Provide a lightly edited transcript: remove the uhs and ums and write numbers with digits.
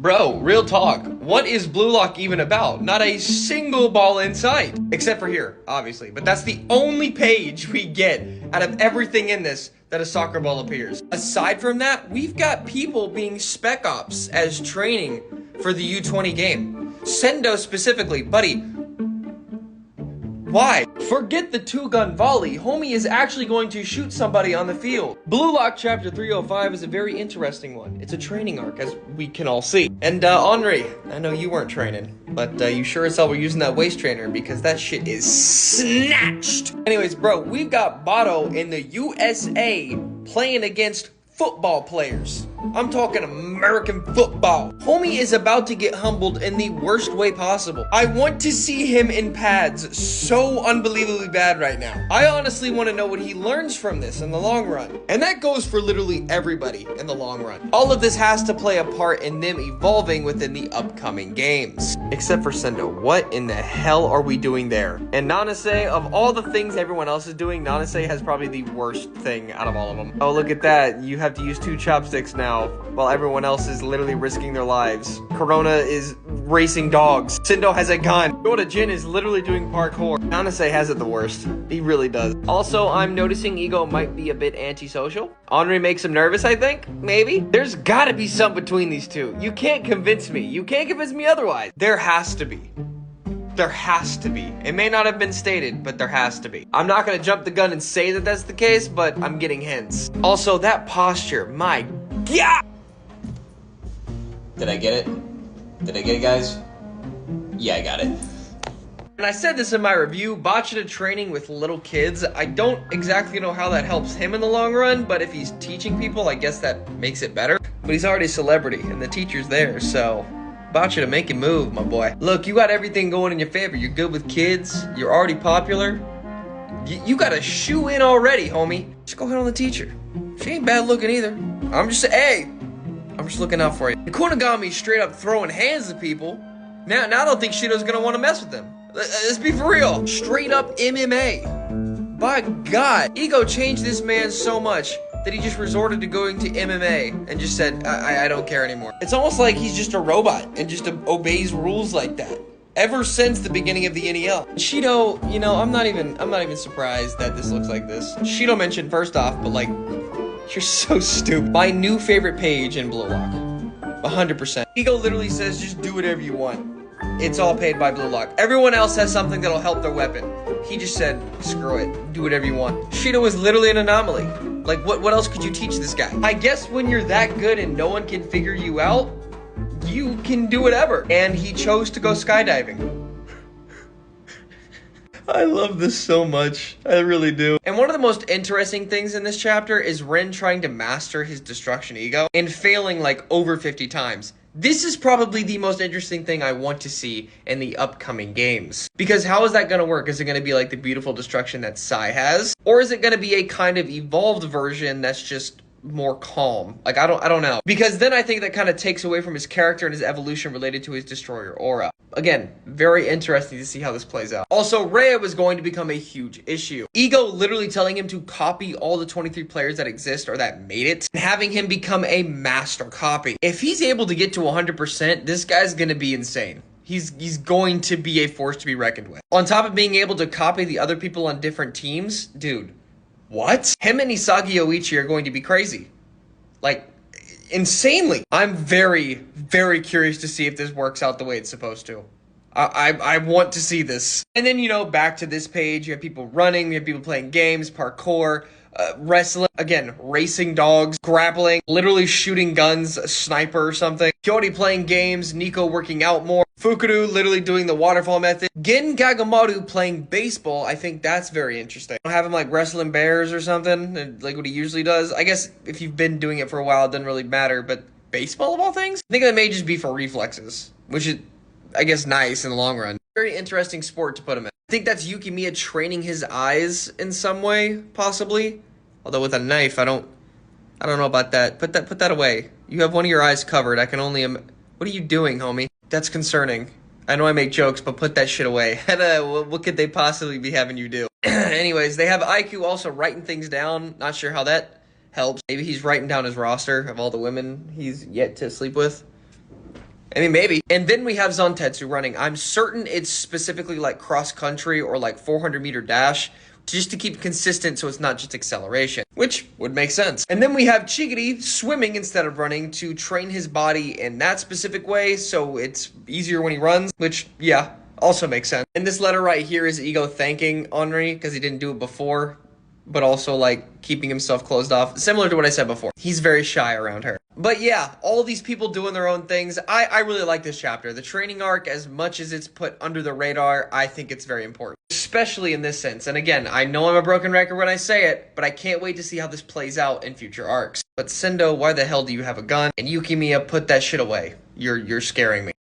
Bro, real talk. What is Blue Lock even about? Not a single ball in sight. Except for here, obviously. But that's the only page we get out of everything in this that a soccer ball appears. Aside from that, we've got people being spec ops as training for the U20 game. Sendo specifically, buddy. Why? Forget the two-gun volley. Homie is actually going to shoot somebody on the field. Blue Lock Chapter 305 is a very interesting one. It's a training arc, as we can all see. And, Henri, I know you weren't training, but you sure as hell were using that waist trainer because that shit is snatched. Anyways, bro, we've got Bato in the USA playing against football players. I'm talking American football. Homie is about to get humbled in the worst way possible. I want to see him in pads so unbelievably bad right now. I honestly want to know what he learns from this in the long run. And that goes for literally everybody in the long run. All of this has to play a part in them evolving within the upcoming games. Except for Sendo. What in the hell are we doing there? And Nanase, of all the things everyone else is doing, Nanase has probably the worst thing out of all of them. Oh, look at that. You have to use 2 chopsticks now, while everyone else is literally risking their lives. Corona is racing dogs. Sendo has a gun. Yoda Jin is literally doing parkour. Nanase has it the worst. He really does. Also, I'm noticing Ego might be a bit antisocial. Henri makes him nervous, I think. Maybe. There's gotta be something between these two. You can't convince me. You can't convince me otherwise. There has to be. There has to be. It may not have been stated, but there has to be. I'm not gonna jump the gun and say that that's the case, but I'm getting hints. Also, that posture, my God! Did I get it? Did I get it, guys? Yeah, I got it. And I said this in my review, Bachata training with little kids, I don't exactly know how that helps him in the long run, but if he's teaching people, I guess that makes it better. But he's already a celebrity, and the teacher's there, so Bachata, make it move, my boy. Look, you got everything going in your favor. You're good with kids, you're already popular. You got a shoe in already, homie. Just go ahead on the teacher. She ain't bad looking either. I'm just looking out for you. Kunigami straight up throwing hands at people. Now I don't think Shido's gonna want to mess with them. Let's be for real. Straight up MMA. By God, Ego changed this man so much that he just resorted to going to MMA and just said, I don't care anymore. It's almost like he's just a robot and just obeys rules like that. Ever since the beginning of the NEL. Shido, you know, I'm not even surprised that this looks like this. Shido mentioned first off, but like, you're so stupid. My new favorite page in Blue Lock. 100%. Ego literally says, just do whatever you want. It's all paid by Blue Lock. Everyone else has something that'll help their weapon. He just said, screw it, do whatever you want. Shido is literally an anomaly. Like, what else could you teach this guy? I guess when you're that good and no one can figure you out, you can do whatever. And he chose to go skydiving. I love this so much. I really do. And one of the most interesting things in this chapter is Ren trying to master his destruction ego and failing like over 50 times. This is probably the most interesting thing I want to see in the upcoming games. Because how is that going to work? Is it going to be like the beautiful destruction that Sai has? Or is it going to be a kind of evolved version that's just more calm? Like, I don't know. Because then I think that kind of takes away from his character and his evolution related to his destroyer aura. Again, very interesting to see how this plays out. Also, Rhea was going to become a huge issue. Ego literally telling him to copy all the 23 players that exist or that made it, and having him become a master copy. If he's able to get to 100%, this guy's gonna be insane. He's going to be a force to be reckoned with. On top of being able to copy the other people on different teams, dude, what? Him and Isagi Oichi are going to be crazy. Like, insanely. I'm very, very curious to see if this works out the way it's supposed to. I want to see this. And then, you know, back to this page, you have people running, you have people playing games, parkour, wrestling, again, racing dogs, grappling, literally shooting guns, a sniper or something. Kyori playing games, Nico working out more, Fukuru literally doing the waterfall method, Gin Kagamaru playing baseball. I think that's very interesting. Have him like wrestling bears or something, like what he usually does. I guess if you've been doing it for a while, it doesn't really matter, but baseball of all things? I think that may just be for reflexes, which is, I guess, nice in the long run. Very interesting sport to put him in. I think that's Yukimiya training his eyes in some way, possibly. Although with a knife, I don't know about that. Put that away. You have one of your eyes covered. I can only what are you doing, homie? That's concerning. I know I make jokes, but put that shit away. What could they possibly be having you do? Anyways, they have IQ also writing things down. Not sure how that helps. Maybe he's writing down his roster of all the women he's yet to sleep with. I mean, maybe. And then we have Zantetsu running. I'm certain it's specifically like cross country or like 400-meter dash, just to keep consistent so it's not just acceleration, which would make sense. And then we have Chigiri swimming instead of running to train his body in that specific way so it's easier when he runs, which, yeah, also makes sense. And this letter right here is Ego thanking Henri because he didn't do it before, but also like keeping himself closed off, similar to what I said before. He's very shy around her. But yeah, all these people doing their own things. I really like this chapter. The training arc, as much as it's put under the radar, I think it's very important, especially in this sense. And again, I know I'm a broken record when I say it, but I can't wait to see how this plays out in future arcs. But Sendo, why the hell do you have a gun? And Yukimiya, put that shit away. You're scaring me.